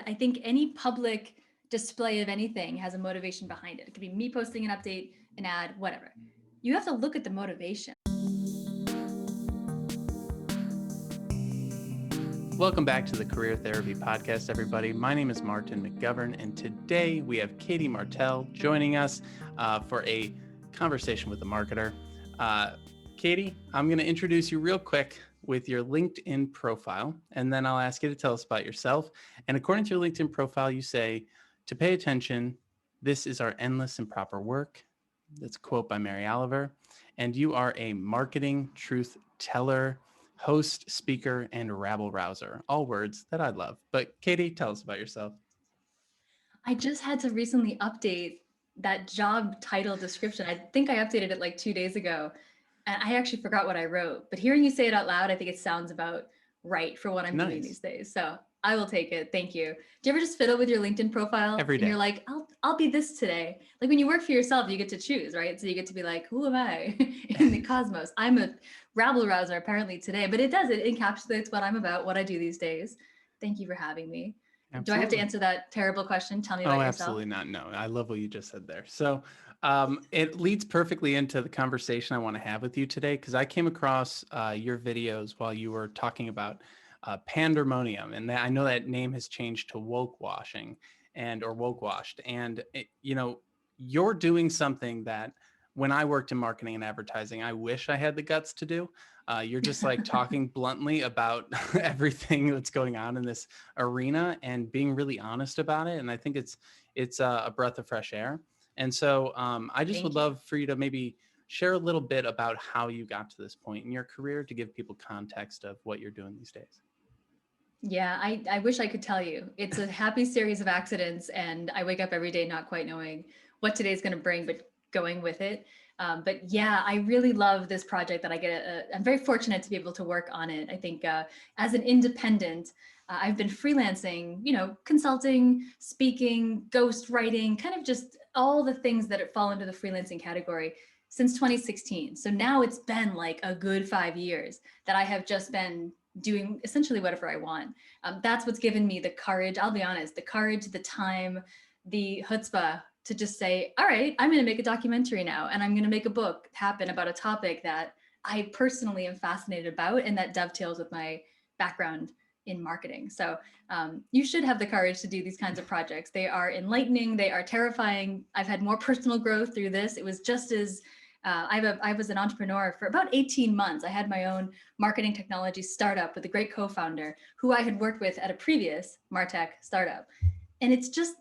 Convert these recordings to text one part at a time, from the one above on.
I think any public display of anything has a motivation behind it. It could be me posting an update, an ad, whatever. You have to look at the motivation. Welcome back to the Career Therapy Podcast, everybody. My name is Martin McGovern, and today we have Katie Martell joining us for a conversation with a marketer. Katie, I'm going to introduce you real quick with your LinkedIn profile, and then I'll ask you to tell us about yourself. And according to your LinkedIn profile, you say, to pay attention, this is our endless and proper work. That's a quote by Mary Oliver. And you are a marketing truth teller, host, speaker, and rabble rouser. All words that I love. But Katie, tell us about yourself. I just had to recently update that job title description. I think I updated it like 2 days ago, and I actually forgot what I wrote. But hearing you say it out loud, I think it sounds about right for what I'm doing these days. So I will take it. Thank you. Do you ever just fiddle with your LinkedIn profile? Every day. And you're like, I'll be this today. Like when you work for yourself, you get to choose, right? So you get to be like, who am I in the cosmos? I'm a rabble rouser apparently today, but it encapsulates what I'm about, what I do these days. Thank you for having me. Absolutely. Do I have to answer that terrible question? Tell me about yourself. Absolutely not. No, I love what you just said there. So it leads perfectly into the conversation I want to have with you today, because I came across your videos while you were talking about pandemonium, and I know that name has changed to woke washing or woke washed. And you're doing something that when I worked in marketing and advertising, I wish I had the guts to do. You're just like talking bluntly about everything that's going on in this arena and being really honest about it. And I think it's a breath of fresh air. And so I just would love for you to maybe share a little bit about how you got to this point in your career to give people context of what you're doing these days. Yeah, I wish I could tell you. It's a happy series of accidents, and I wake up every day not quite knowing what today's going to bring, but going with it. But yeah, I really love this project that I get. I'm very fortunate to be able to work on it. I think as an independent, I've been freelancing, consulting, speaking, ghost writing, kind of just all the things that fall into the freelancing category since 2016. So now it's been like a good 5 years that I have just been doing essentially whatever I want. That's what's given me the courage. I'll be honest, the courage, the time, the chutzpah to just say, all right, I'm going to make a documentary now, and I'm going to make a book happen about a topic that I personally am fascinated about and that dovetails with my background in marketing. So you should have the courage to do these kinds of projects. They are enlightening. They are terrifying. I've had more personal growth through this. It was just as I was an entrepreneur for about 18 months. I had my own marketing technology startup with a great co-founder who I had worked with at a previous Martell startup. And it's just,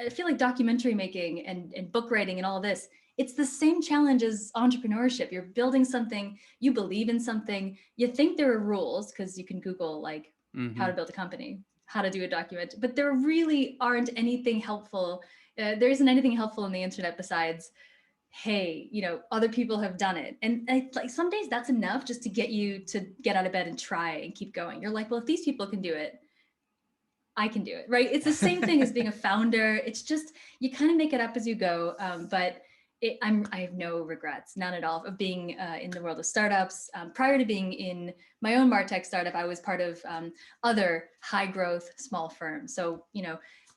I feel like documentary making and book writing and all of this, it's the same challenge as entrepreneurship. You're building something, you believe in something, you think there are rules because you can Google like how to build a company, how to do a document, but there really aren't anything helpful. There isn't anything helpful on the internet besides, hey, other people have done it. And like some days that's enough just to get you to get out of bed and try and keep going. You're like, well, if these people can do it, I can do it, right? It's the same thing as being a founder. It's just, you kind of make it up as you go. But I have no regrets, none at all, of being in the world of startups. Prior to being in my own MarTech startup, I was part of other high growth small firms. So,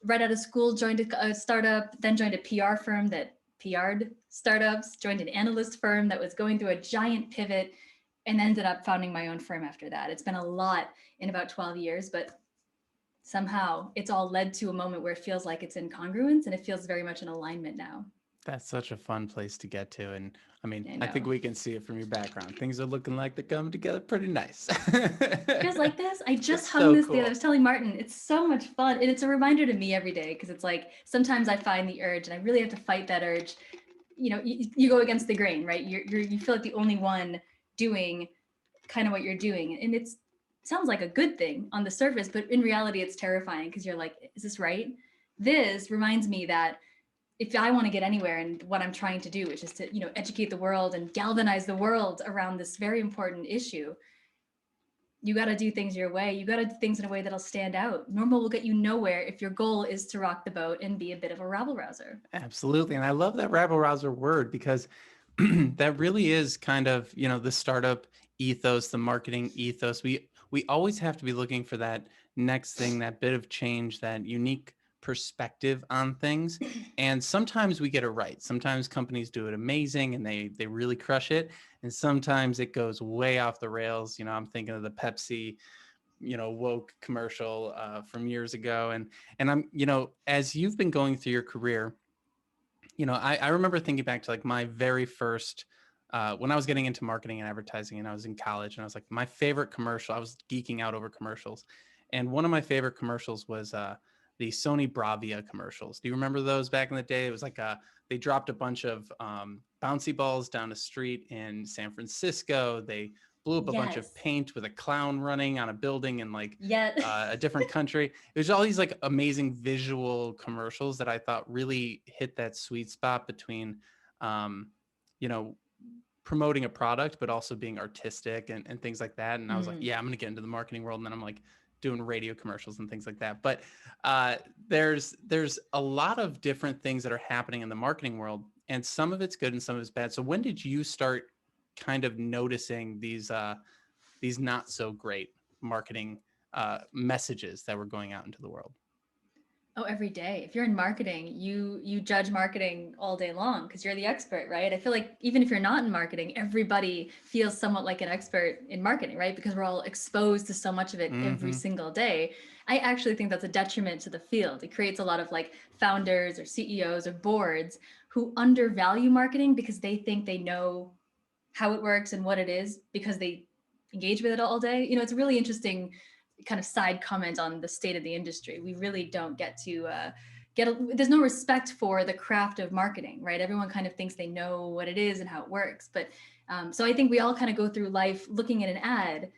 right out of school, joined a startup, then joined a PR firm that PR'd startups, joined an analyst firm that was going through a giant pivot, and ended up founding my own firm after that. It's been a lot in about 12 years, but somehow it's all led to a moment where it feels like it's in congruence and it feels very much in alignment now. That's such a fun place to get to. And I mean, I think we can see it from your background. Things are looking like they're coming together pretty nice. You guys like this? I just hung this the other. I was telling Martin, it's so much fun. And it's a reminder to me every day, because it's like, sometimes I find the urge and I really have to fight that urge. You go against the grain, right? You feel like the only one doing kind of what you're doing. And it sounds like a good thing on the surface, but in reality, it's terrifying because you're like, is this right? This reminds me that if I want to get anywhere and what I'm trying to do, which is to, educate the world and galvanize the world around this very important issue, you got to do things your way. You got to do things in a way that'll stand out. Normal will get you nowhere if your goal is to rock the boat and be a bit of a rabble rouser. Absolutely. And I love that rabble rouser word, because that really is kind of, the startup ethos, the marketing ethos. We always have to be looking for that next thing, that bit of change, that unique perspective on things. And sometimes we get it right. Sometimes companies do it amazing and they really crush it. And sometimes it goes way off the rails. You know, I'm thinking of the Pepsi, you know, woke commercial from years ago. And I'm, you know, as you've been going through your career, you know, I remember thinking back to like my very first, when I was getting into marketing and advertising and I was in college, and I was like, my favorite commercial, I was geeking out over commercials. And one of my favorite commercials was the Sony Bravia commercials. Do you remember those back in the day? It was like they dropped a bunch of bouncy balls down a street in San Francisco. They blew up a bunch of Yes. paint with a clown running on a building in like Yet. a different country. It was all these like amazing visual commercials that I thought really hit that sweet spot between, you know, promoting a product, but also being artistic and things like that. And I was like, yeah, I'm going to get into the marketing world. And then I'm like doing radio commercials and things like that. But there's a lot of different things that are happening in the marketing world, and some of it's good and some of it's bad. So when did you start kind of noticing these not so great marketing messages that were going out into the world? Oh, every day. If you're in marketing, you judge marketing all day long because you're the expert, right? I feel like even if you're not in marketing, everybody feels somewhat like an expert in marketing, right? Because we're all exposed to so much of it every single day. I actually think that's a detriment to the field. It creates a lot of like founders or CEOs or boards who undervalue marketing because they think they know how it works and what it is because they engage with it all day. You know, it's a really interesting kind of side comment on the state of the industry. We really don't get to there's no respect for the craft of marketing, right? Everyone kind of thinks they know what it is and how it works. But so I think we all kind of go through life looking at an ad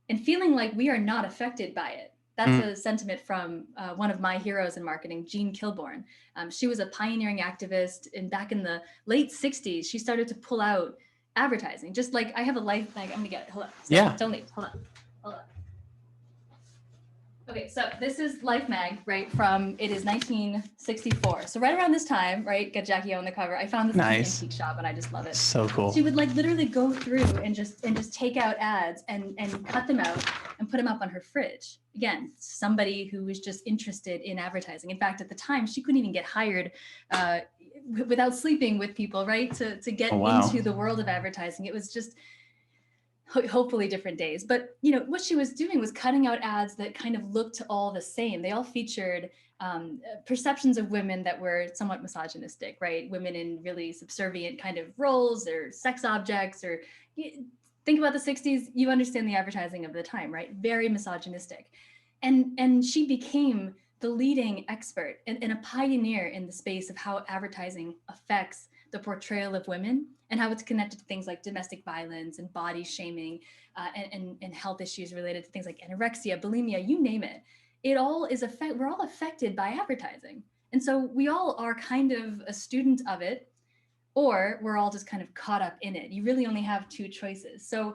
and feeling like we are not affected by it. That's a sentiment from one of my heroes in marketing, Jean Kilbourne. She was a pioneering activist, and back in the late 60s, she started to pull out advertising. Just like I have a life, like I'm gonna get it. Hold on. Yeah. Don't leave. Hold on. Okay, so this is Life Mag, right? It is 1964. So right around this time, right? Got Jackie O on the cover. I found this in an antique shop and I just love it. So cool. She would like literally go through and just take out ads and cut them out and put them up on her fridge. Again, somebody who was just interested in advertising. In fact, at the time, she couldn't even get hired without sleeping with people, right? To get into the world of advertising. It was just hopefully different days. But you know what she was doing was cutting out ads that kind of looked all the same. They all featured perceptions of women that were somewhat misogynistic, right? Women in really subservient kind of roles or sex objects, or think about the 60s, you understand the advertising of the time, right? Very misogynistic. And she became the leading expert and a pioneer in the space of how advertising affects the portrayal of women and how it's connected to things like domestic violence and body shaming and health issues related to things like anorexia, bulimia, you name it. It all is we're all affected by advertising. And so we all are kind of a student of it, or we're all just kind of caught up in it. You really only have two choices. So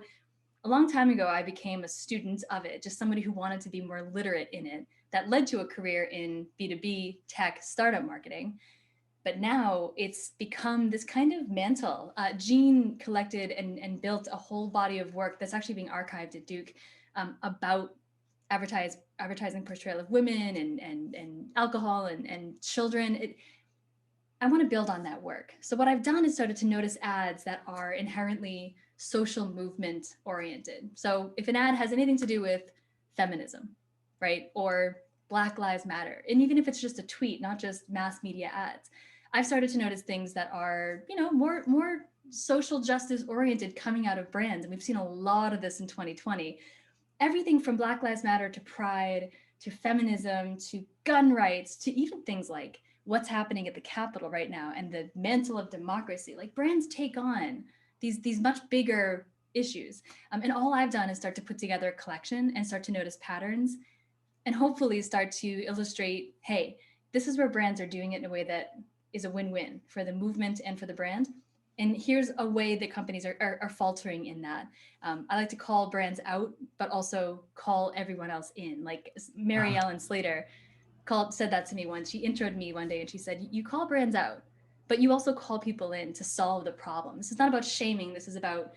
a long time ago, I became a student of it, just somebody who wanted to be more literate in it. That led to a career in B2B tech startup marketing. But now it's become this kind of mantle. Jean collected and built a whole body of work that's actually being archived at Duke about advertising portrayal of women and alcohol and children. I want to build on that work. So what I've done is started to notice ads that are inherently social movement oriented. So if an ad has anything to do with feminism, right, or Black Lives Matter, and even if it's just a tweet, not just mass media ads, I've started to notice things that are, you know, more social justice oriented coming out of brands. And we've seen a lot of this in 2020. Everything from Black Lives Matter to pride, to feminism, to gun rights, to even things like what's happening at the Capitol right now and the mantle of democracy. Like brands take on these much bigger issues. And all I've done is start to put together a collection and start to notice patterns and hopefully start to illustrate, hey, this is where brands are doing it in a way that is a win-win for the movement and for the brand. And here's a way that companies are faltering in that. I like to call brands out, but also call everyone else in. Like Mary Ellen Slater said that to me once. She introed me one day and she said, you call brands out, but you also call people in to solve the problem. This is not about shaming. This is about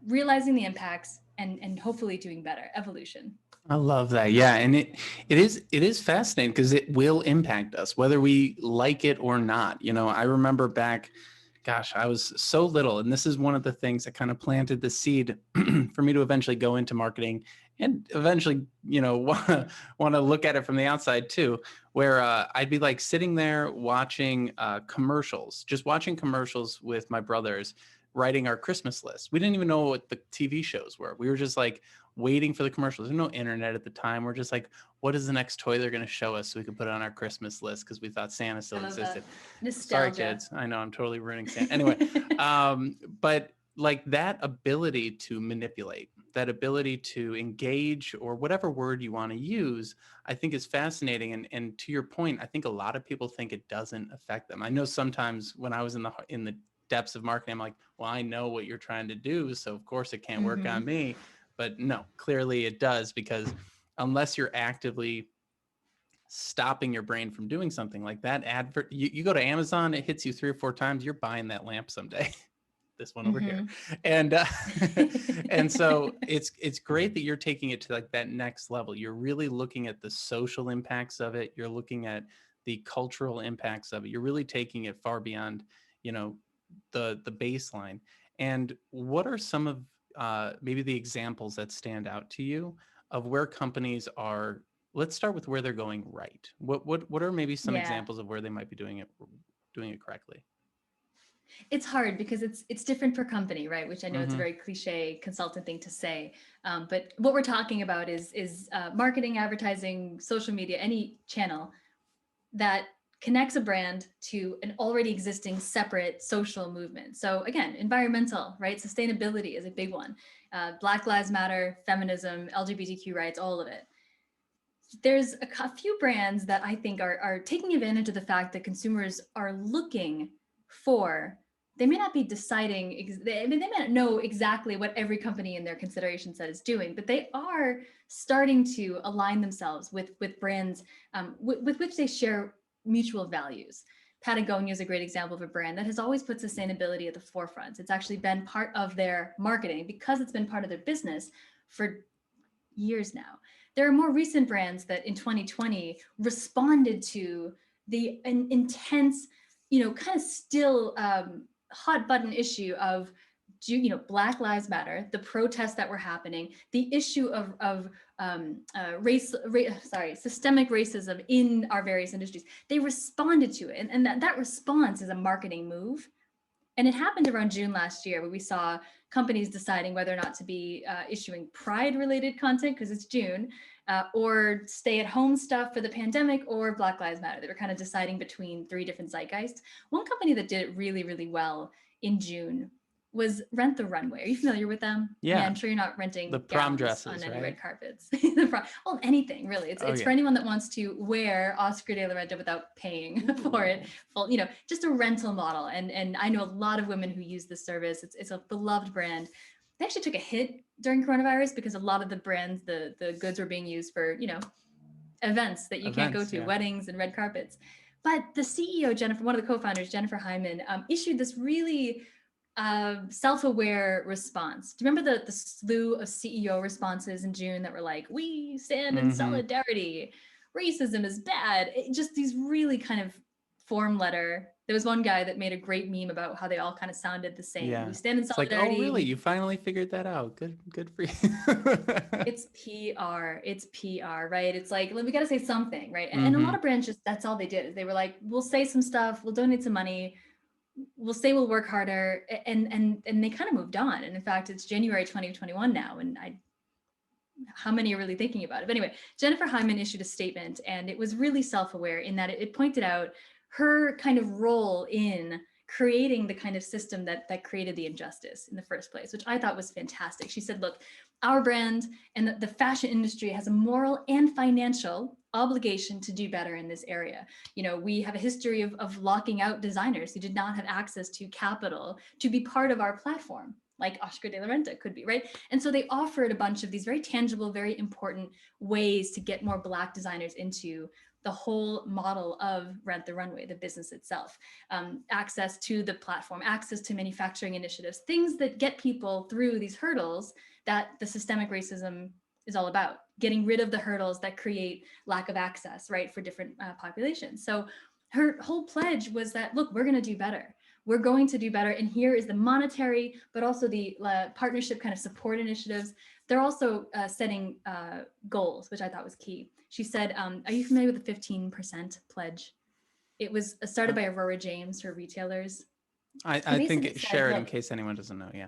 realizing the impacts and hopefully doing better, evolution. I love that. Yeah. And it is fascinating because it will impact us, whether we like it or not. I remember back, gosh, I was so little. And this is one of the things that kind of planted the seed for me to eventually go into marketing and eventually, want to look at it from the outside too, where I'd be like sitting there watching commercials, just watching commercials with my brothers, writing our Christmas list. We didn't even know what the TV shows were. We were just like, waiting for the commercials. There's no internet at the time. We're just like, what is the next toy they're going to show us so we can put it on our Christmas list because we thought Santa I still love existed. that. Sorry, Nostalgia. kids. I know I'm totally ruining Santa. Anyway, but like that ability to manipulate, that ability to engage, or whatever word you want to use, I think is fascinating. And to your point, I think a lot of people think it doesn't affect them. I know sometimes when I was in the depths of marketing, I'm like, well, I know what you're trying to do, so of course it can't work on Hmm. me. But no, clearly it does, because unless you're actively stopping your brain from doing something like that, you go to Amazon, it hits you 3 or 4 times, you're buying that lamp someday. This one over here. Hmm. And and so it's great that you're taking it to like that next level. You're really looking at the social impacts of it. You're looking at the cultural impacts of it. You're really taking it far beyond, you know, the baseline. And what are some of maybe the examples that stand out to you of where companies are? Let's start with where they're going right. What are maybe some Yeah. examples of where they might be doing it correctly? It's hard because it's different per company, right? Which I know it's a Mm-hmm. very cliche consultant thing to say, but what we're talking about is marketing, advertising, social media, any channel that connects a brand to an already existing separate social movement. So again, environmental, right? Sustainability is a big one. Black Lives Matter, feminism, LGBTQ rights, all of it. There's a few brands that I think are taking advantage of the fact that consumers are looking for. They may not be deciding. They may not know exactly what every company in their consideration set is doing, but they are starting to align themselves with brands with which they share mutual values. Patagonia is a great example of a brand that has always put sustainability at the forefront. It's actually been part of their marketing because it's been part of their business for years now. There are more recent brands that in 2020 responded to the intense, kind of still hot button issue of Black Lives Matter, the protests that were happening, the issue of systemic racism in our various industries. They responded to it, and that response is a marketing move. And it happened around June last year, where we saw companies deciding whether or not to be issuing pride-related content because it's June, or stay-at-home stuff for the pandemic, or Black Lives Matter. They were kind of deciding between three different zeitgeists. One company that did it really, really well in June was Rent the Runway. Are you familiar with them? I mean, Yeah, I'm sure you're not the renting prom gowns on dresses, any red right? carpets. Well, anything really. It's Oh it's for yeah. anyone that wants to wear Oscar de la Renta without paying for it. Ooh. Full, just a rental model. And I know a lot of women who use this service. It's a beloved brand. They actually took a hit during coronavirus because a lot of the brands, the goods were being used for, events that you can't go Events, to, yeah. weddings and red carpets. But the CEO, Jennifer, one of the co-founders, Jennifer Hyman, issued this really self-aware response. Do you remember the slew of CEO responses in June that were like, "We stand in Mm-hmm. solidarity. Racism is bad." Just these really kind of form letter. There was one guy that made a great meme about how they all kind of sounded the same. We Yeah. stand in It's like, oh solidarity. really? We You finally figured that out. Good for you. It's PR. It's PR, right? It's like we got to say something, right? And a Mm-hmm. lot of brands just that's all they did. Is they were like, we'll say some stuff, we'll donate some money, we'll say we'll work harder, and they kind of moved on. And in fact, it's January 2021 now, and how many are really thinking about it? But anyway, Jennifer Hyman issued a statement, and it was really self-aware in that it pointed out her kind of role in creating the kind of system that created the injustice in the first place, which I thought was fantastic. She said, look, our brand and the fashion industry has a moral and financial obligation to do better in this area. We have a history of locking out designers who did not have access to capital to be part of our platform, like Oscar de la Renta could be, right? And so they offered a bunch of these very tangible, very important ways to get more Black designers into the whole model of Rent the Runway, the business itself. Access to the platform, access to manufacturing initiatives, things that get people through these hurdles that the systemic racism is all about, getting rid of the hurdles that create lack of access, right, for different populations. So her whole pledge was that, look, we're going to do better. We're going to do better. And here is the monetary, but also the partnership kind of support initiatives. They're also setting goals, which I thought was key. She said, are you familiar with the 15% pledge? It was started by Aurora James, her retailers. I think Said, share it in look, case anyone doesn't know. Yeah.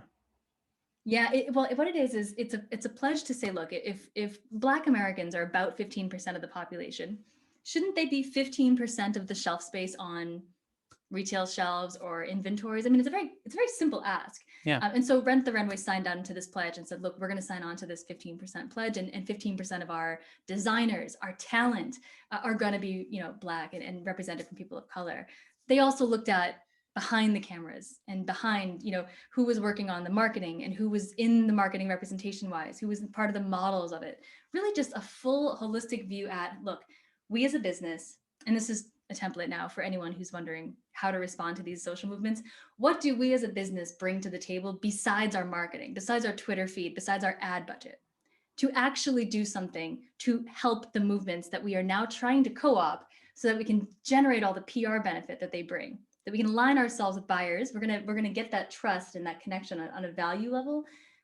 yeah, well, what it is it's a pledge to say, look, if Black Americans are about 15% of the population, shouldn't they be 15% of the shelf space on retail shelves or inventories? I mean, it's a very simple ask. Yeah. And so Rent the Runway signed on to this pledge and said, look, we're going to sign on to this 15% pledge, and 15% of our designers, our talent, are going to be, Black and represented from people of color. They also looked at behind the cameras and behind, who was working on the marketing and who was in the marketing representation wise, who was part of the models of it. Really just a full holistic view at, look, we as a business, and this is a template now for anyone who's wondering how to respond to these social movements. What do we as a business bring to the table besides our marketing, besides our Twitter feed, besides our ad budget, to actually do something to help the movements that we are now trying to co-op so that we can generate all the PR benefit that they bring, that we can align ourselves with buyers. We're gonna get that trust and that connection on a value level.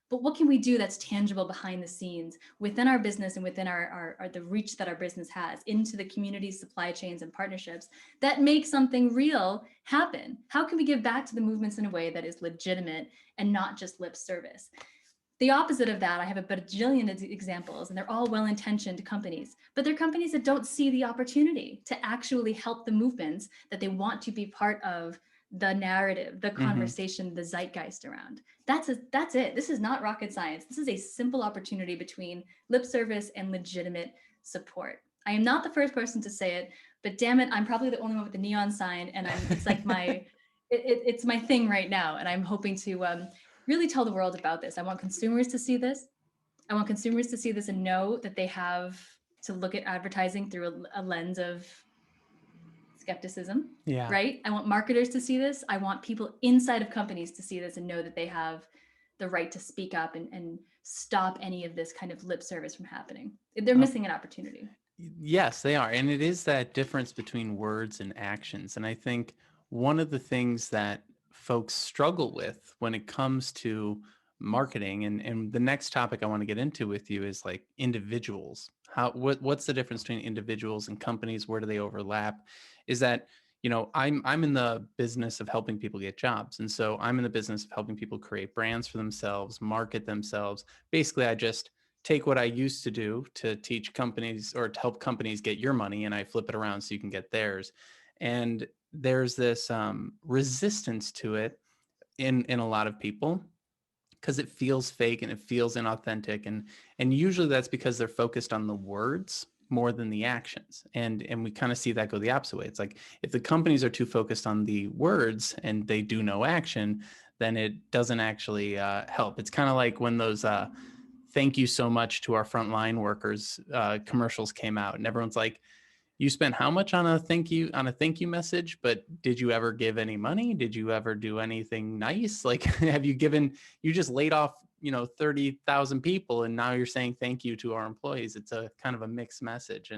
But what can we do that's tangible behind the scenes within our business and within our the reach that our business has into the community, supply chains, and partnerships that make something real happen? How can we give back to the movements in a way that is legitimate and not just lip service? The opposite of that, I have a bajillion examples, and they're all well-intentioned companies, but they're companies that don't see the opportunity to actually help the movements that they want to be part of, the narrative, the conversation, the zeitgeist around. That's it. This is not rocket science. This is a simple opportunity between lip service and legitimate support. I am not the first person to say it, but damn it, I'm probably the only one with the neon sign, and it's like it's my thing right now, and I'm hoping to really tell the world about this. I want consumers to see this. I want consumers to see this and know that they have to look at advertising through a lens of skepticism, Yeah. right? I want marketers to see this. I want people inside of companies to see this and know that they have the right to speak up and stop any of this kind of lip service from happening. They're missing an opportunity. Yes, they are. And it is that difference between words and actions. And I think one of the things that folks struggle with when it comes to marketing, and the next topic I want to get into with you is like individuals. What's the difference between individuals and companies? Where do they overlap? Is that, I'm in the business of helping people get jobs. And so I'm in the business of helping people create brands for themselves, market themselves. Basically, I just take what I used to do to teach companies or to help companies get your money, and I flip it around so you can get theirs. And there's this resistance to it in a lot of people because it feels fake and it feels inauthentic, and usually that's because they're focused on the words more than the actions, and we kind of see that go the opposite way. It's like if the companies are too focused on the words and they do no action, then it doesn't actually help. It's kind of like when those thank you so much to our frontline workers commercials came out, and everyone's like, you spent how much on a thank you message, but did you ever give any money? Did you ever do anything nice? Like, you just laid off 30,000 people, and now you're saying thank you to our employees. It's a kind of a mixed message.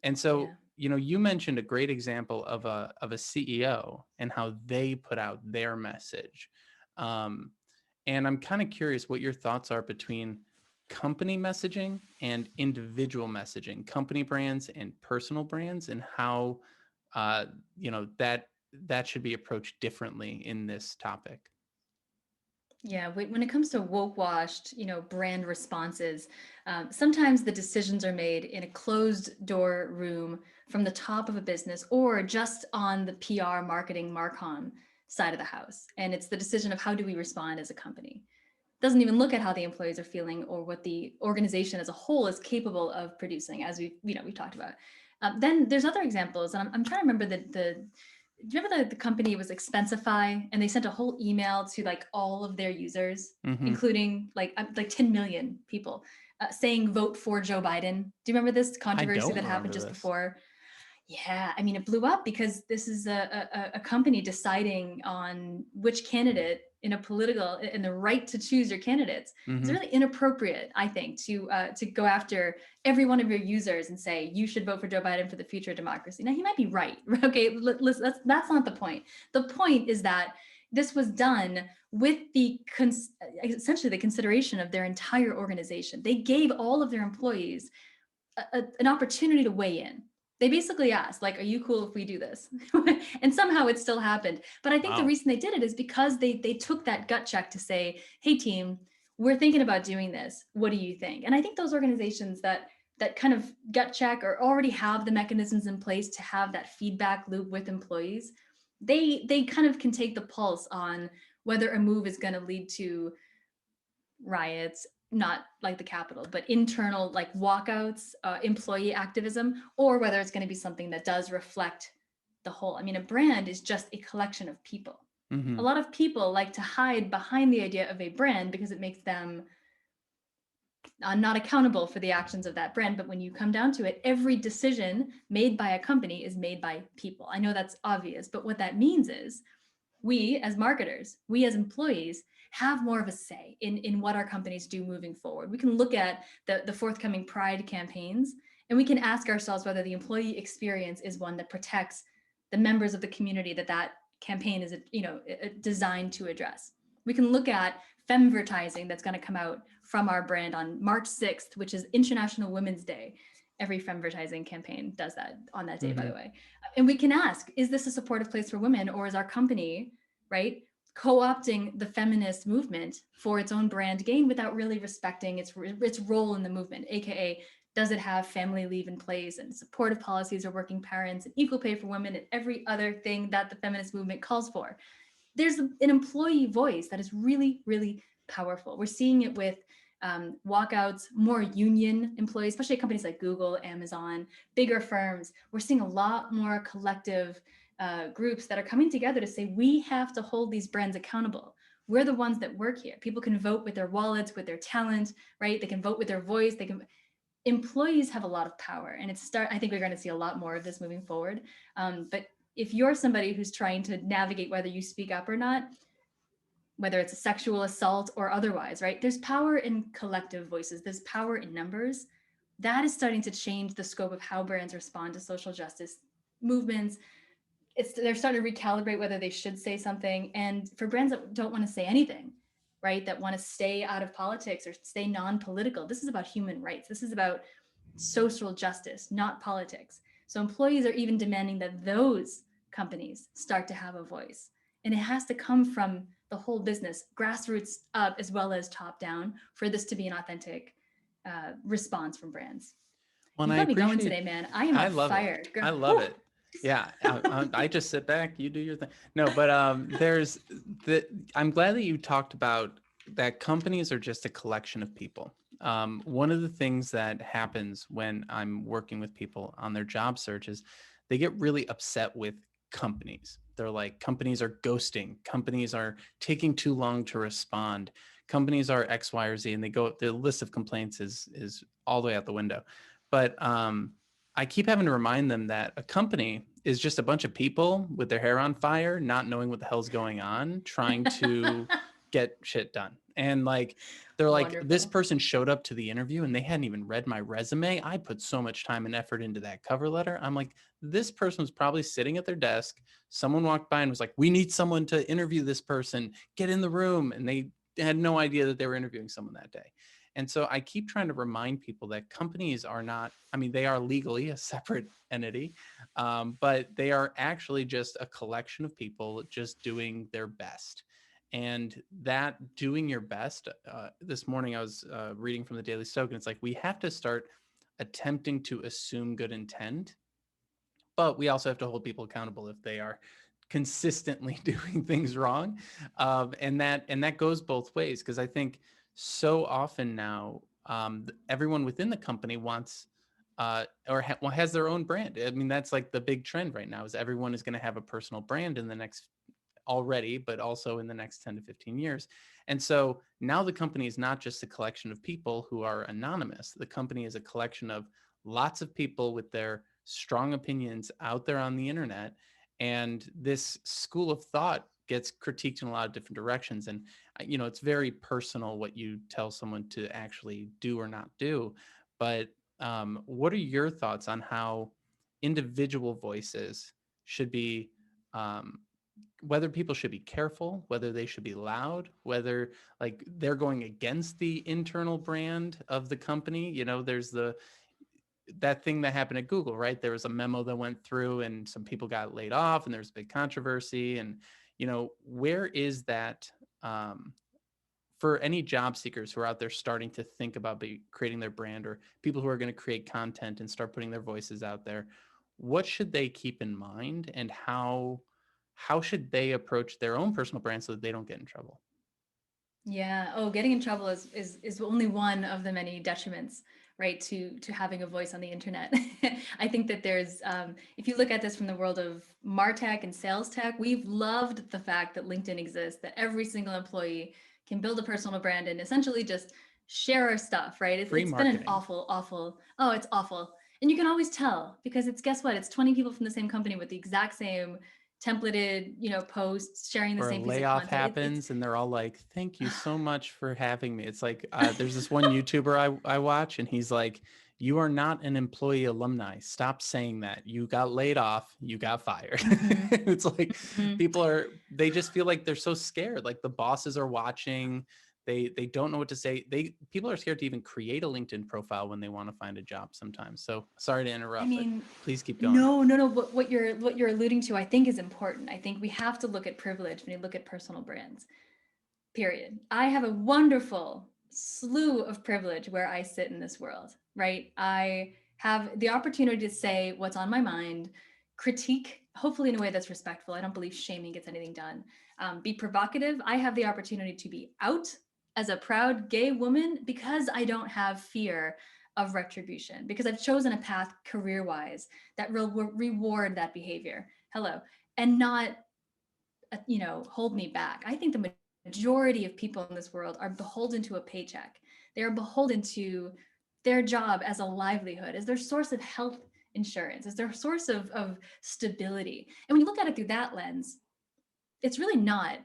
And so you mentioned a great example of a CEO and how they put out their message, and I'm kind of curious what your thoughts are between company messaging and individual messaging, company brands and personal brands, and how that should be approached differently in this topic. Yeah, when it comes to woke washed, brand responses, sometimes the decisions are made in a closed door room from the top of a business or just on the PR marketing marcom side of the house. And it's the decision of how do we respond as a company. Doesn't even look at how the employees are feeling or what the organization as a whole is capable of producing, as we talked about. Then there's other examples, and I'm trying to remember do you remember the company was Expensify, and they sent a whole email to like all of their users, including like 10 million people, saying vote for Joe Biden. Do you remember this controversy that happened just before? Yeah, I mean, it blew up because this is a company deciding on which candidate in a political, in the right to choose your candidates, it's really inappropriate, I think, to go after every one of your users and say you should vote for Joe Biden for the future of democracy. Now he might be right. Okay, that's not the point. The point is that this was done with essentially the consideration of their entire organization. They gave all of their employees an opportunity to weigh in. They basically asked, like, are you cool if we do this? And somehow it still happened. But I think the reason they did it is because they took that gut check to say, hey, team, we're thinking about doing this. What do you think? And I think those organizations that kind of gut check or already have the mechanisms in place to have that feedback loop with employees, they kind of can take the pulse on whether a move is going to lead to riots, not like the Capitol, but internal like walkouts, employee activism, or whether it's going to be something that does reflect the whole. I mean, a brand is just a collection of people. A lot of people like to hide behind the idea of a brand because it makes them not accountable for the actions of that brand. But when you come down to it, every decision made by a company is made by people. I know that's obvious, but what that means is we as marketers, we as employees have more of a say in what our companies do moving forward. We can look at the forthcoming Pride campaigns and we can ask ourselves whether the employee experience is one that protects the members of the community that campaign is designed to address. We can look at femvertising that's going to come out from our brand on March 6th, which is International Women's Day. Every femvertising campaign does that on that day, by the way. And we can ask, is this a supportive place for women, or is our company, right, co-opting the feminist movement for its own brand gain without really respecting its role in the movement? AKA, does it have family leave in place and supportive policies for working parents and equal pay for women and every other thing that the feminist movement calls for? There's an employee voice that is really, really powerful. We're seeing it with walkouts, more union employees, especially at companies like Google, Amazon, bigger firms. We're seeing a lot more collective groups that are coming together to say, we have to hold these brands accountable. We're the ones that work here. People can vote with their wallets, with their talent, right? They can vote with their voice. Employees have a lot of power, and I think we're going to see a lot more of this moving forward. But if you're somebody who's trying to navigate whether you speak up or not, whether it's a sexual assault or otherwise, right? There's power in collective voices. There's power in numbers. That is starting to change the scope of how brands respond to social justice movements. They're starting to recalibrate whether they should say something. And for brands that don't want to say anything, right, that want to stay out of politics or stay non-political, this is about human rights. This is about social justice, not politics. So employees are even demanding that those companies start to have a voice. And it has to come from the whole business, grassroots up as well as top down, for this to be an authentic response from brands. Well, You got me going today, man. I am on fire. I love it. Yeah, I just sit back, you do your thing. No, but I'm glad that you talked about that companies are just a collection of people. One of the things that happens when I'm working with people on their job searches, they get really upset with companies. They're like, companies are ghosting, companies are taking too long to respond, companies are X, Y, or Z, and the list of complaints is all the way out the window. But I keep having to remind them that a company is just a bunch of people with their hair on fire, not knowing what the hell's going on, trying to get shit done. And like, they're like, Wonderful. This person showed up to the interview and they hadn't even read my resume. I put so much time and effort into that cover letter. I'm like, this person was probably sitting at their desk. Someone walked by and was like, we need someone to interview this person, get in the room. And they had no idea that they were interviewing someone that day. And so I keep trying to remind people that companies are not, I mean, they are legally a separate entity, but they are actually just a collection of people just doing their best. And that doing your best, this morning I was reading from the Daily Stoic, and it's like, we have to start attempting to assume good intent, but we also have to hold people accountable if they are consistently doing things wrong. And that goes both ways, because I think so often now, everyone within the company wants has their own brand. I mean, that's like the big trend right now, is everyone is going to have a personal brand in the next already, but also in the next 10 to 15 years. And so now the company is not just a collection of people who are anonymous. The company is a collection of lots of people with their strong opinions out there on the internet. And this school of thought gets critiqued in a lot of different directions. And, it's very personal what you tell someone to actually do or not do. But what are your thoughts on how individual voices should be, um, whether people should be careful, whether they should be loud, whether like they're going against the internal brand of the company? There's that thing that happened at Google, right? There was a memo that went through and some people got laid off and there's big controversy. And, where is that, for any job seekers who are out there starting to think about creating their brand, or people who are going to create content and start putting their voices out there? What should they keep in mind, and how should they approach their own personal brand so that they don't get in trouble? Yeah. Oh, getting in trouble is only one of the many detriments, right, to having a voice on the internet. I think that there's, if you look at this from the world of MarTech and sales tech, we've loved the fact that LinkedIn exists, that every single employee can build a personal brand and essentially just share our stuff, right? Free It's been an marketing. awful. Oh, it's awful. And you can always tell because guess what? It's 20 people from the same company with the exact same templated, posts sharing the Or a same piece of layoff content. It's happens and they're all like, thank you so much for having me. It's like, there's this one YouTuber I watch, and he's like, you are not an employee alumni. Stop saying that. You got laid off. You got fired. Mhm, It's like mhm. they just feel like they're so scared. Like the bosses are watching. They don't know what to say. People are scared to even create a LinkedIn profile when they want to find a job sometimes. So sorry to I interrupt, but mean, please keep going. no. What you're alluding to, I think, is important. I think we have to look at privilege when you look at personal brands. Period. I have a wonderful slew of privilege where I sit in this world, right? I have the opportunity to say what's on my mind, critique, hopefully in a way that's respectful. I don't believe shaming gets anything done. Be provocative. I have the opportunity to be out as a proud gay woman because I don't have fear of retribution, because I've chosen a path career wise that will reward that behavior. Hello. And not hold me back. I think the majority of people in this world are beholden to a paycheck. They are beholden to their job as a livelihood, as their source of health insurance, as their source of stability. And when you look at it through that lens, it's really not,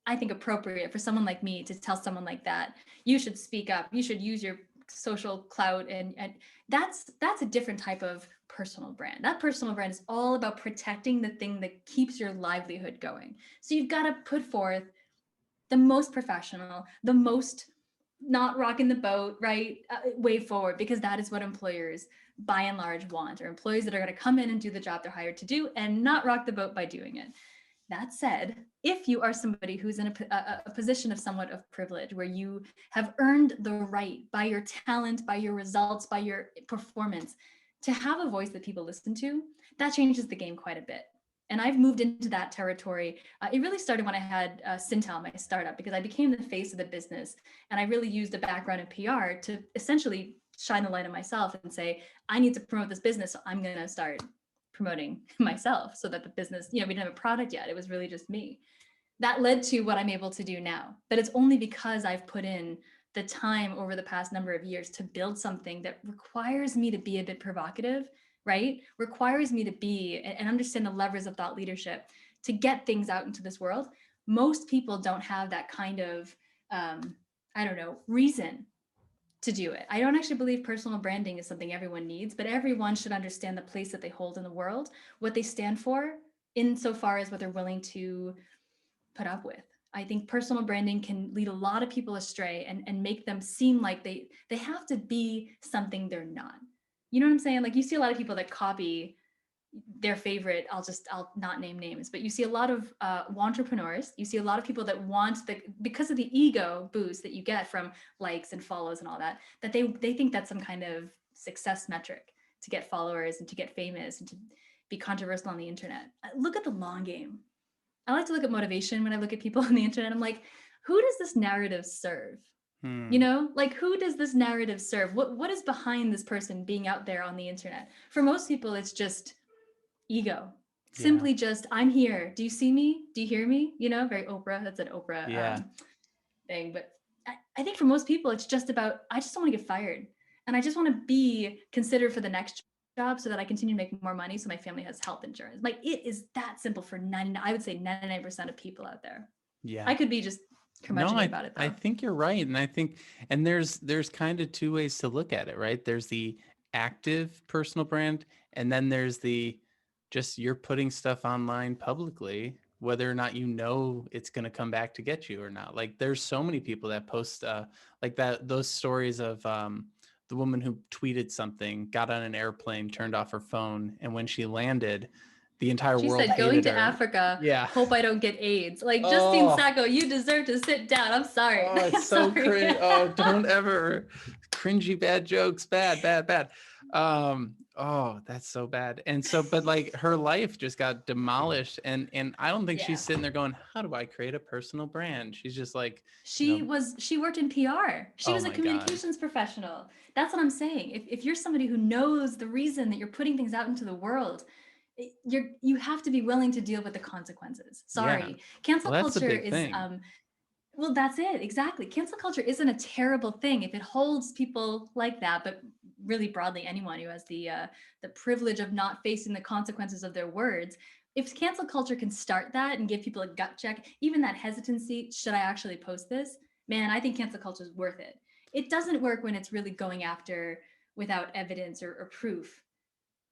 I think, appropriate for someone like me to tell someone like that, you should speak up, you should use your social clout, and that's a different type of personal brand. That personal brand is all about protecting the thing that keeps your livelihood going. So you've got to put forth the most professional, the most not rocking the boat, right? Way forward, because that is what employers by and large want, or employees that are going to come in and do the job they're hired to do and not rock the boat by doing it. That said, if you are somebody who's in a position of somewhat of privilege, where you have earned the right by your talent, by your results, by your performance, to have a voice that people listen to, that changes the game quite a bit. And I've moved into that territory. It really started when I had Syntel, my startup, because I became the face of the business. And I really used a background in PR to essentially shine the light on myself and say, I need to promote this business. So I'm going to start promoting myself so that the business, we didn't have a product yet. It was really just me. That led to what I'm able to do now. But it's only because I've put in the time over the past number of years to build something that requires me to be a bit provocative, right? Requires me to be and understand the levers of thought leadership to get things out into this world. Most people don't have that kind of, reason to do it. I don't actually believe personal branding is something everyone needs, but everyone should understand the place that they hold in the world, what they stand for, insofar as what they're willing to put up with. I think personal branding can lead a lot of people astray and make them seem like they have to be something they're not. You know what I'm saying? Like, you see a lot of people that copy their favorite, I'll not name names, but you see a lot of entrepreneurs. You see a lot of people that want because of the ego boost that you get from likes and follows and all that, that they think that's some kind of success metric to get followers and to get famous and to be controversial on the internet. Look at the long game. I like to look at motivation when I look at people on the internet. I'm like, who does this narrative serve? Like, who does this narrative serve? What is behind this person being out there on the internet? For most people, it's just ego. Yeah. Simply just, I'm here. Do you see me? Do you hear me? Very Oprah. That's an Oprah Yeah. thing. But I think for most people, it's just about, I just don't want to get fired. And I just want to be considered for the next job so that I continue to make more money so my family has health insurance. Like, it is that simple for 99, I would say 99% of people out there. Yeah. I could be just No, curmudgeon about it I though. think you're right. And I think, and there's kind of two ways to look at it, right? There's the active personal brand, and then there's the just you're putting stuff online publicly, whether or not you know it's going to come back to get you or not. Like there's so many people that post like that, those stories of the woman who tweeted something, got on an airplane, turned off her phone, and when she landed, the entire She world said, going hated to her. Africa, Yeah. hope I don't get AIDS. Like, Justine Oh, Sacco, you deserve to sit down. I'm sorry. oh, it's I'm so sorry. cringe. Oh, don't ever cringy bad jokes. Bad, bad, bad. Oh, that's so bad. And so, but like her life just got demolished. And I don't think Yeah. she's sitting there going, how do I create a personal brand? She's just like, She worked in PR. She oh was a my God. communications professional. That's what I'm saying. If you're somebody who knows the reason that you're putting things out into the world, you have to be willing to deal with the consequences. Yeah. Sorry. Cancel Well, that's the culture big is thing. well, that's it. Exactly. Cancel culture isn't a terrible thing if it holds people like that, but really broadly anyone who has the privilege of not facing the consequences of their words. If cancel culture can start that and give people a gut check, even that hesitancy, should I actually post this? Man, I think cancel culture is worth it. It doesn't work when it's really going after without evidence or proof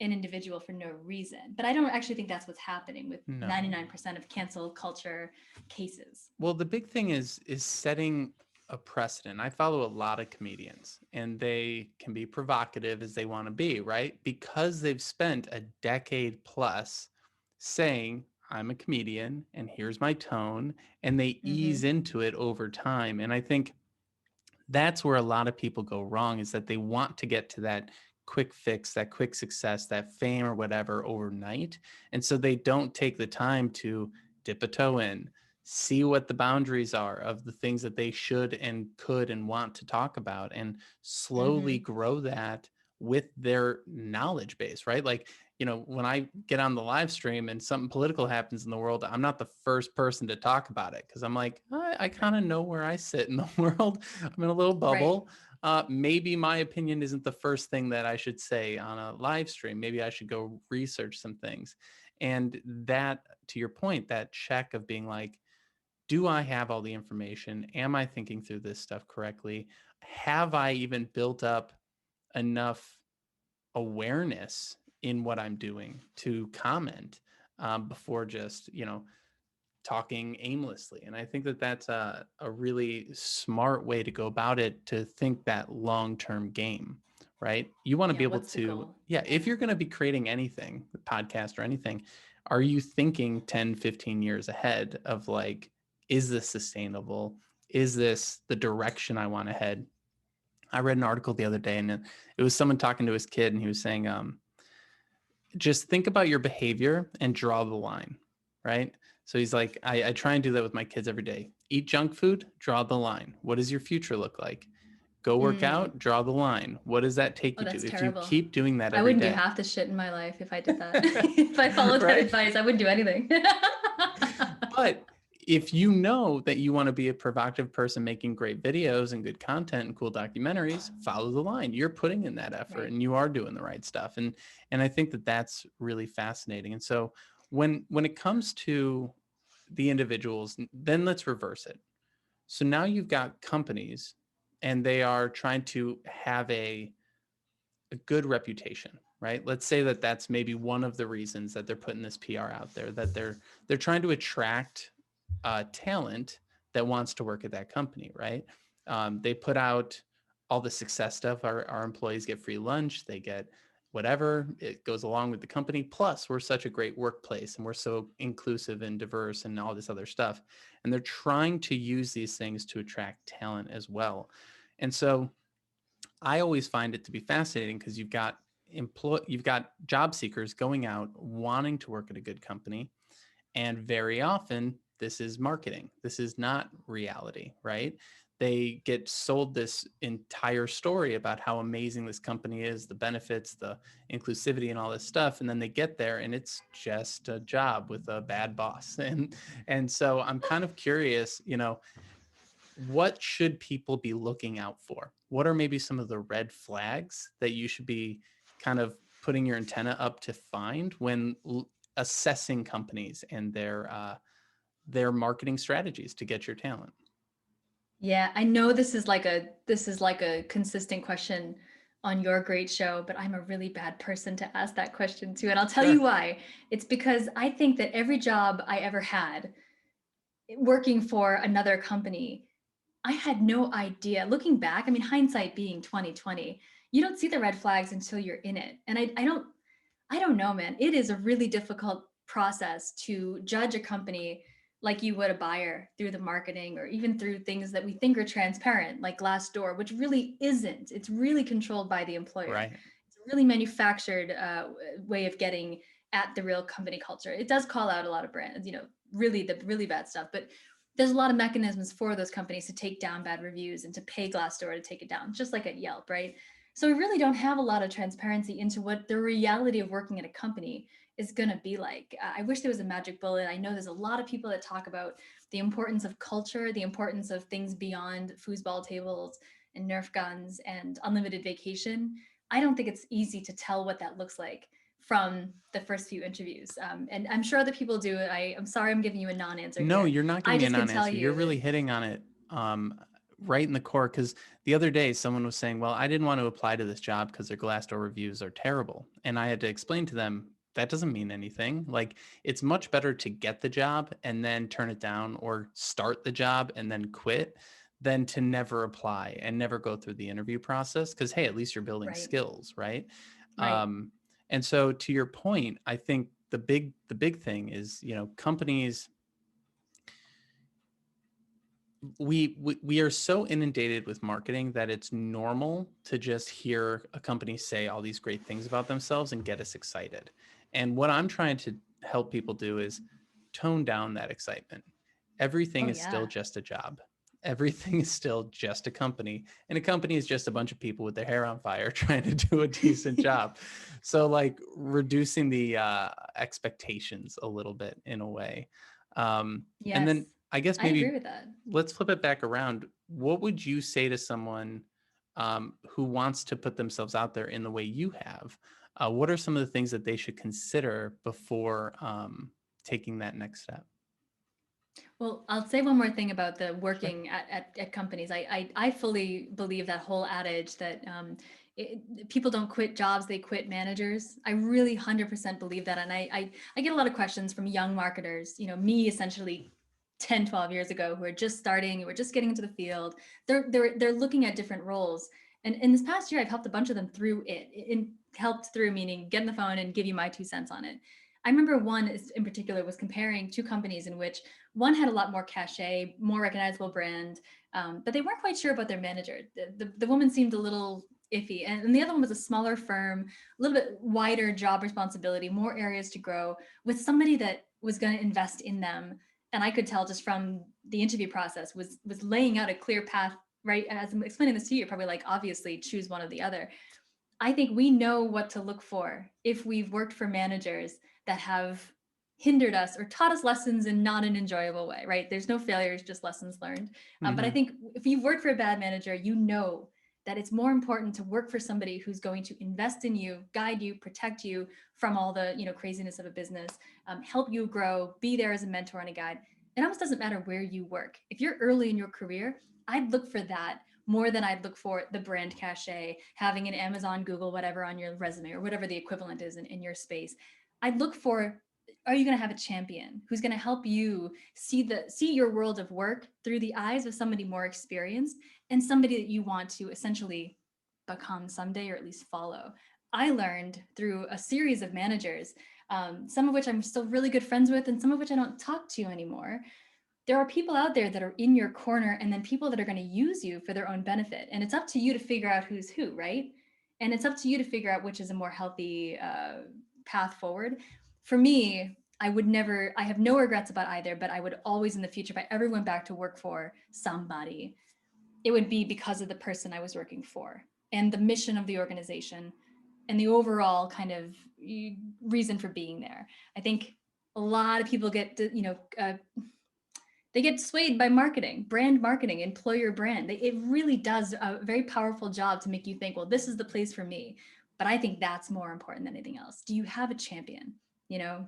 an individual for no reason. But I don't actually think that's what's happening with No. 99% of cancel culture cases. Well, the big thing is setting a precedent. I follow a lot of comedians and they can be provocative as they want to be, right? Because they've spent a decade plus saying, I'm a comedian and here's my tone, and they ease Mm-hmm. into it over time. And I think that's where a lot of people go wrong, is that they want to get to that quick fix, that quick success, that fame or whatever overnight. And so they don't take the time to dip a toe in, see what the boundaries are of the things that they should and could and want to talk about, and slowly Mm-hmm. grow that with their knowledge base, right? Like, when I get on the live stream and something political happens in the world, I'm not the first person to talk about it because I'm like, I kind of know where I sit in the world. I'm in a little Right. bubble. Maybe my opinion isn't the first thing that I should say on a live stream. Maybe I should go research some things. And that, to your point, that check of being like, do I have all the information? Am I thinking through this stuff correctly? Have I even built up enough awareness in what I'm doing to comment before just, talking aimlessly? And I think that that's a really smart way to go about it, to think that long-term game, right? You want to Yeah. be able What's the to, goal? yeah, Yeah. if you're going to be creating anything, podcast or anything, are you thinking 10, 15 years ahead of like, is this sustainable? Is this the direction I want to head? I read an article the other day, and it was someone talking to his kid, and he was saying, just think about your behavior and draw the line, right? So he's like, I try and do that with my kids every day. Eat junk food, draw the line. What does your future look like? Go work Mm. out, draw the line. What does that take Oh, you to? that's If you terrible. keep doing that I every wouldn't do day, half the shit in my life if I did that. If I followed that right? advice, I wouldn't do anything. But if you know that you want to be a provocative person making great videos and good content and cool documentaries, follow the line. You're putting in that effort Right. and you are doing the right stuff. And I think that that's really fascinating. And so when it comes to the individuals, then let's reverse it. So now you've got companies and they are trying to have a good reputation, right? Let's say that that's maybe one of the reasons that they're putting this PR out there, that they're trying to attract talent that wants to work at that company, right? They put out all the success stuff. Our employees get free lunch, they get whatever it goes along with the company. Plus, we're such a great workplace and we're so inclusive and diverse and all this other stuff. And they're trying to use these things to attract talent as well. And so I always find it to be fascinating because you've got job seekers going out wanting to work at a good company, and very often this is marketing. This is not reality, right? They get sold this entire story about how amazing this company is, the benefits, the inclusivity and all this stuff, and then they get there and it's just a job with a bad boss. And so I'm kind of curious, what should people be looking out for? What are maybe some of the red flags that you should be kind of putting your antenna up to find when assessing companies and their marketing strategies to get your talent? Yeah, I know this is like a consistent question on your great show, but I'm a really bad person to ask that question to, and I'll tell you Sure. why. It's because I think that every job I ever had working for another company, I had no idea. Looking back, I mean, hindsight being 2020, you don't see the red flags until you're in it. And I don't know, man. It is a really difficult process to judge a company like you would a buyer through the marketing or even through things that we think are transparent, like Glassdoor, which really isn't. It's really controlled by the employer. Right. It's a really manufactured way of getting at the real company culture. It does call out a lot of brands, really the really bad stuff, but there's a lot of mechanisms for those companies to take down bad reviews and to pay Glassdoor to take it down, just like at Yelp, right? So we really don't have a lot of transparency into what the reality of working at a company is going to be like. I wish there was a magic bullet. I know there's a lot of people that talk about the importance of culture, the importance of things beyond foosball tables and Nerf guns and unlimited vacation. I don't think it's easy to tell what that looks like from the first few interviews. And I'm sure other people do it. I'm sorry I'm giving you a non-answer No, here. you're not I giving me a just can tell non-answer. You're you that, really hitting on it right in the core. Because the other day, someone was saying, well, I didn't want to apply to this job because their Glassdoor reviews are terrible. And I had to explain to them, that doesn't mean anything. Like, it's much better to get the job and then turn it down, or start the job and then quit, than to never apply and never go through the interview process. Because, hey, at least you're building right, skills, right? right. And so, to your point, I think the big thing is, companies, we are so inundated with marketing that it's normal to just hear a company say all these great things about themselves and get us excited. And what I'm trying to help people do is tone down that excitement. Everything Oh is still yeah, just a job. Everything is still just a company. And a company is just a bunch of people with their hair on fire trying to do a decent job. So, like, reducing the expectations a little bit in a way. And then yes, I guess I agree maybe with that. let's flip it back around. What would you say to someone who wants to put themselves out there in the way you have? What are some of the things that they should consider before taking that next step? Well, I'll say one more thing about the Sure. working at companies. I fully believe that whole adage that people don't quit jobs, they quit managers. I really 100% believe that. And I get a lot of questions from young marketers, me essentially 10, 12 years ago, who are just starting, who are just getting into the field. They're looking at different roles. And in this past year, I've helped a bunch of them through it. Helped through meaning get on the phone and give you my 2 cents on it. I remember one in particular was comparing two companies in which one had a lot more cachet, more recognizable brand, but they weren't quite sure about their manager. The woman seemed a little iffy, and the other one was a smaller firm, a little bit wider job responsibility, more areas to grow, with somebody that was going to invest in them. And I could tell just from the interview process was laying out a clear path. Right, as I'm explaining this to you, you're probably like, obviously choose one or the other. I think we know what to look for if we've worked for managers that have hindered us or taught us lessons in not an enjoyable way, right? There's no failures, just lessons learned. But I Hmm. think if you've worked for a bad manager, you know that it's more important to work for somebody who's going to invest in you, guide you, protect you from all the craziness of a business, help you grow, be there as a mentor and a guide. It almost doesn't matter where you work. If you're early in your career, I'd look for that more than I'd look for the brand cachet, having an Amazon, Google, whatever on your resume or whatever the equivalent is in your space. I'd look for, are you going to have a champion who's going to help you see your world of work through the eyes of somebody more experienced and somebody that you want to essentially become someday or at least follow. I learned through a series of managers, some of which I'm still really good friends with and some of which I don't talk to anymore. There are people out there that are in your corner and then people that are going to use you for their own benefit. And it's up to you to figure out who's who, right? And it's up to you to figure out which is a more healthy path forward. For me, I have no regrets about either, but I would always in the future, if I ever went back to work for somebody, it would be because of the person I was working for and the mission of the organization and the overall kind of reason for being there. I think a lot of people get, they get swayed by marketing, brand marketing, employer brand. It really does a very powerful job to make you think, well, this is the place for me. But I think that's more important than anything else. Do you have a champion? You know,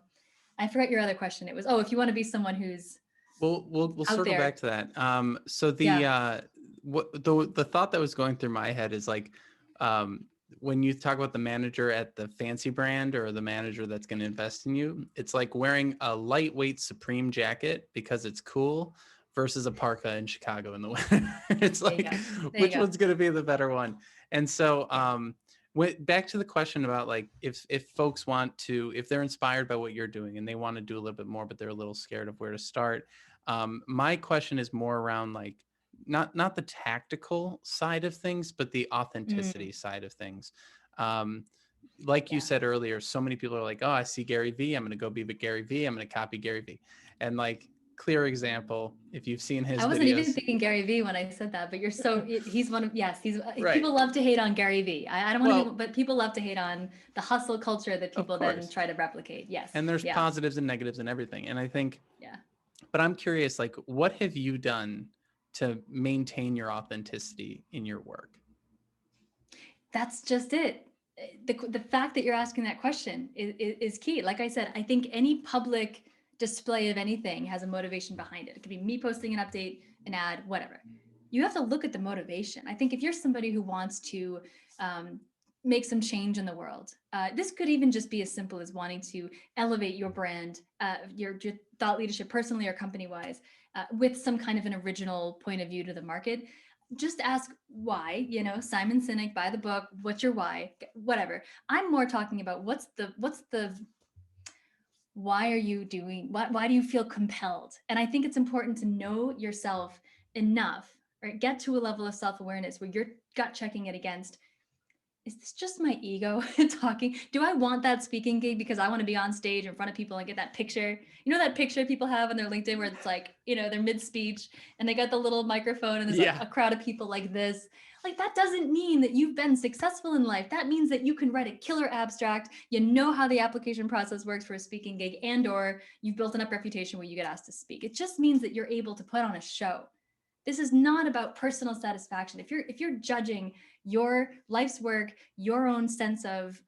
I forgot your other question. It was, oh, if you want to be someone who's We'll out circle back there. to that. So Yeah. the thought that was going through my head is like, um, when you talk about the manager at the fancy brand or the manager that's going to invest in you, it's like wearing a lightweight Supreme jacket because it's cool versus a parka in Chicago in the winter. It's There you like, go. There you which go. one's going to be the better one? And so, Yeah. back to the question about like, if folks want to, if they're inspired by what you're doing and they want to do a little bit more, but they're a little scared of where to start. My question is more around like, not the tactical side of things, but the Mm, authenticity side of things. Um, like you yeah. said earlier, so many people are like, oh, I see Gary Vee, I'm going to go be with Gary Vee, I'm going to copy Gary Vee. And like, clear example, if you've seen I his wasn't even videos. thinking Gary Vee when I said that, but he's one of, yes, he's, Right. people love to hate on Gary Vee. I don't want to be, Well, but people love to hate on the hustle culture that of people then course. try to replicate. Yes. And there's Yeah. positives and negatives and everything. And I think, Yeah. but I'm curious, like, what have you done to maintain your authenticity in your work? That's just it. The fact that you're asking that question is key. Like I said, I think any public display of anything has a motivation behind it. It could be me posting an update, an ad, whatever. You have to look at the motivation. I think if you're somebody who wants to um, make some change in the world, this could even just be as simple as wanting to elevate your brand, your thought leadership personally or company wise, with some kind of an original point of view to the market. Just ask why. Simon Sinek, buy the book. What's your why? Whatever. I'm more talking about what's the why are you doing, why do you feel compelled? And I think it's important to know yourself enough, or get to a level of self-awareness where you're gut checking it against, is this just my ego talking? Do I want that speaking gig because I want to be on stage in front of people and get that picture? That picture people have on their LinkedIn where it's like, they're mid speech and they got the little microphone and there's like Yeah. a crowd of people like this. Like, that doesn't mean that you've been successful in life. That means that you can write a killer abstract, you know how the application process works for a speaking gig, and or you've built enough reputation where you get asked to speak. It just means that you're able to put on a show. This is not about personal satisfaction. If you're judging your life's work, your own sense of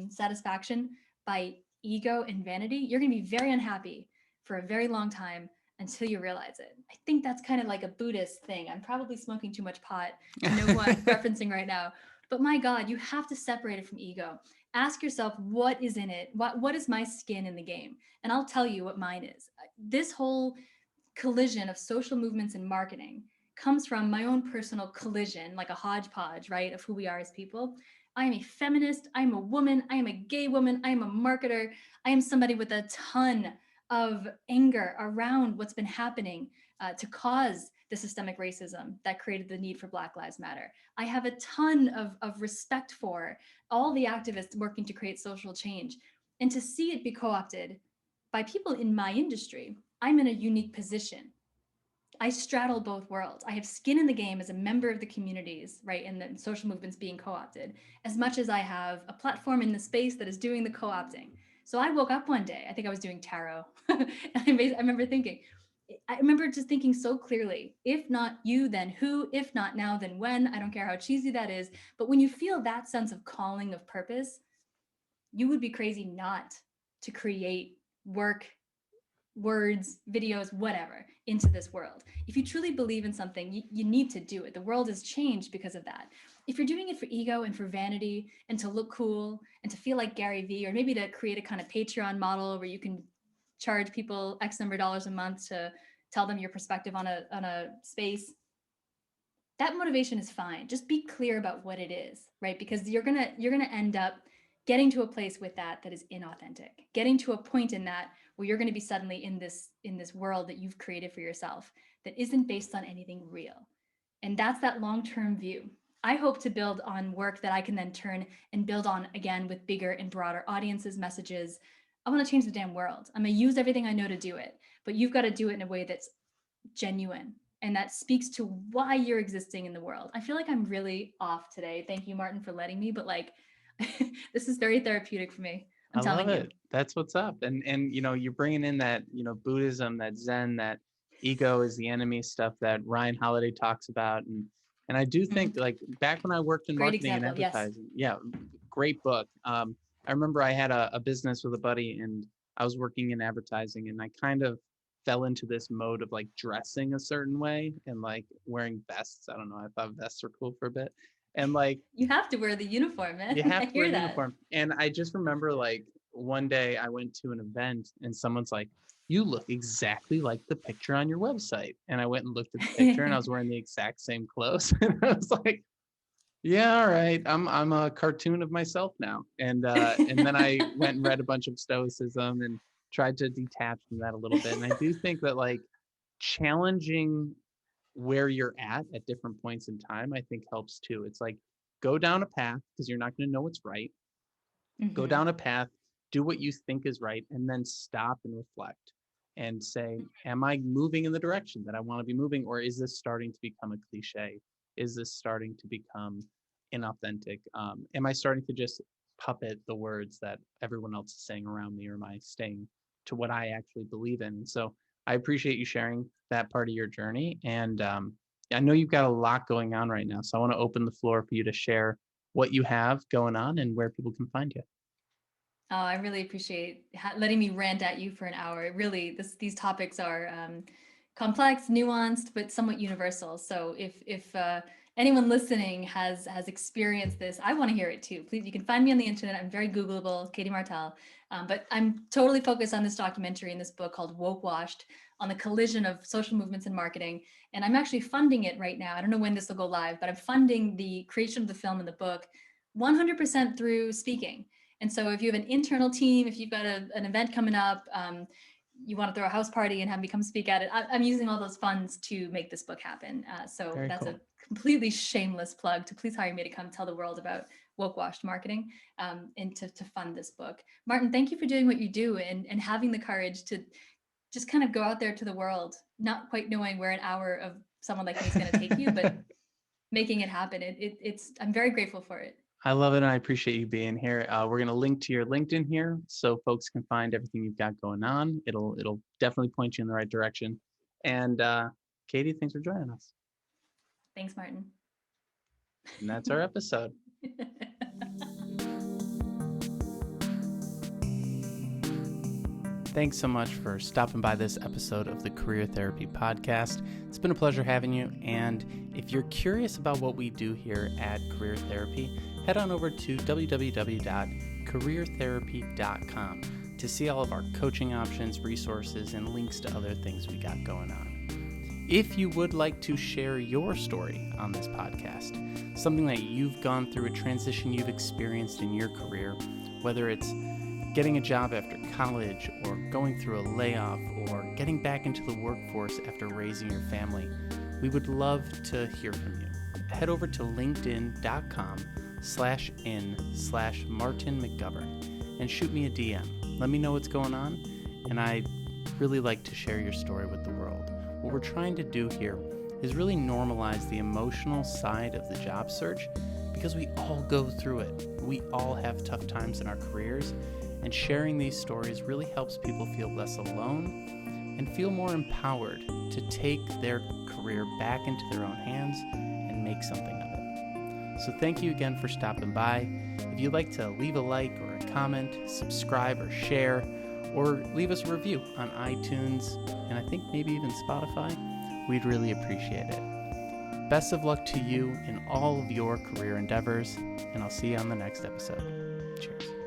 satisfaction by ego and vanity, you're going to be very unhappy for a very long time until you realize it. I think that's kind of like a Buddhist thing. I'm probably smoking too much pot to know who I'm referencing right now. But my God, you have to separate it from ego. Ask yourself, what is in it? What is my skin in the game? And I'll tell you what mine is. This whole collision of social movements and marketing comes from my own personal collision, like a hodgepodge, right, of who we are as people. I am a feminist. I am a woman. I am a gay woman. I am a marketer. I am somebody with a ton of anger around what's been happening to cause the systemic racism that created the need for Black Lives Matter. I have a ton of respect for all the activists working to create social change. And to see it be co opted by people in my industry, I'm in a unique position. I straddle both worlds. I have skin in the game as a member of the communities, right, and the social movements being co-opted, as much as I have a platform in the space that is doing the co-opting. So I woke up one day, I think I was doing tarot, and I remember thinking, I remember just thinking so clearly, if not you, then who? If not now, then when? I don't care how cheesy that is. But when you feel that sense of calling of purpose, you would be crazy not to create work, words, videos, whatever, into this world. If you truly believe in something, you need to do it. The world has changed because of that. If you're doing it for ego and for vanity and to look cool and to feel like Gary Vee, or maybe to create a kind of Patreon model where you can charge people X number of dollars a month to tell them your perspective on a space, that motivation is fine. Just be clear about what it is, right? Because you're gonna end up getting to a place with that is inauthentic, getting to a point in that where you're going to be suddenly in this world that you've created for yourself that isn't based on anything real. And that's that long-term view. I hope to build on work that I can then turn and build on again with bigger and broader audiences, messages. I want to change the damn world. I'm going to use everything I know to do it, but you've got to do it in a way that's genuine and that speaks to why you're existing in the world. I feel like I'm really off today. Thank you, Martin, for letting me, but like, this is very therapeutic for me. I'm I love telling you. it. That's what's up. And you're bringing in that, Buddhism, that Zen, that ego is the enemy stuff that Ryan Holiday talks about. And I do think Mhm. like back when I worked in Great marketing and example. Yes. advertising, yeah, great book. I remember I had a business with a buddy, and I was working in advertising, and I kind of fell into this mode of like dressing a certain way and like wearing vests. I don't know. I thought vests were cool for a bit. And like You have to wear the uniform, man. you have I to wear hear the that. uniform. And I just remember like one day I went to an event and someone's like, "You look exactly like the picture on your website." And I went and looked at the picture and I was wearing the exact same clothes. And I was like, yeah, all right. I'm a cartoon of myself now. And then I went and read a bunch of Stoicism and tried to detach from that a little bit. And I do think that like challenging where you're at different points in time, I think helps too. It's like go down a path because you're not going to know what's right. Go Mhm. down a path, do what you think is right, and then stop and reflect and say, am I moving in the direction that I want to be moving? Or is this starting to become a cliche? Is this starting to become inauthentic? Am I starting to just puppet the words that everyone else is saying around me, or am I staying to what I actually believe in? So I appreciate you sharing that part of your journey. And I know you've got a lot going on right now. So I want to open the floor for you to share what you have going on and where people can find you. Oh, I really appreciate letting me rant at you for an hour. It really, these topics are complex, nuanced, but somewhat universal. So if anyone listening has experienced this, I want to hear it too. Please, you can find me on the internet. I'm very Googleable, Katie Martell. But I'm totally focused on this documentary in this book called Woke Washed, on the collision of social movements and marketing. And I'm actually funding it right now. I don't know when this will go live, but I'm funding the creation of the film and the book 100% through speaking. And so if you have an internal team, if you've got an event coming up, you want to throw a house party and have me come speak at it, I'm using all those funds to make this book happen. So Very that's a cool. completely shameless plug to please hire me to come tell the world about woke washed marketing and to fund this book. Martin, thank you for doing what you do and having the courage to just kind of go out there to the world, not quite knowing where an hour of someone like me is going to take you, but making it happen. It's I'm very grateful for it. I love it, and I appreciate you being here. We're going to link to your LinkedIn here so folks can find everything you've got going on. It'll definitely point you in the right direction. And Katie, thanks for joining us. Thanks, Martin. And that's our episode. Thanks so much for stopping by this episode of the Career Therapy Podcast. It's been a pleasure having you. And if you're curious about what we do here at Career Therapy, head on over to www.careertherapy.com to see all of our coaching options, resources, and links to other things we got going on. If you would like to share your story on this podcast, something that you've gone through, a transition you've experienced in your career, whether it's getting a job after college or going through a layoff or getting back into the workforce after raising your family, we would love to hear from you. Head over to linkedin.com/in/Martin McGovern and shoot me a DM. Let me know what's going on, and I'd really like to share your story with the world. What we're trying to do here is really normalize the emotional side of the job search because we all go through it. We all have tough times in our careers, and sharing these stories really helps people feel less alone and feel more empowered to take their career back into their own hands and make something of it. So thank you again for stopping by. If you'd like to leave a like or a comment, subscribe or share, or leave us a review on iTunes and I think maybe even Spotify, we'd really appreciate it. Best of luck to you in all of your career endeavors, and I'll see you on the next episode. Cheers.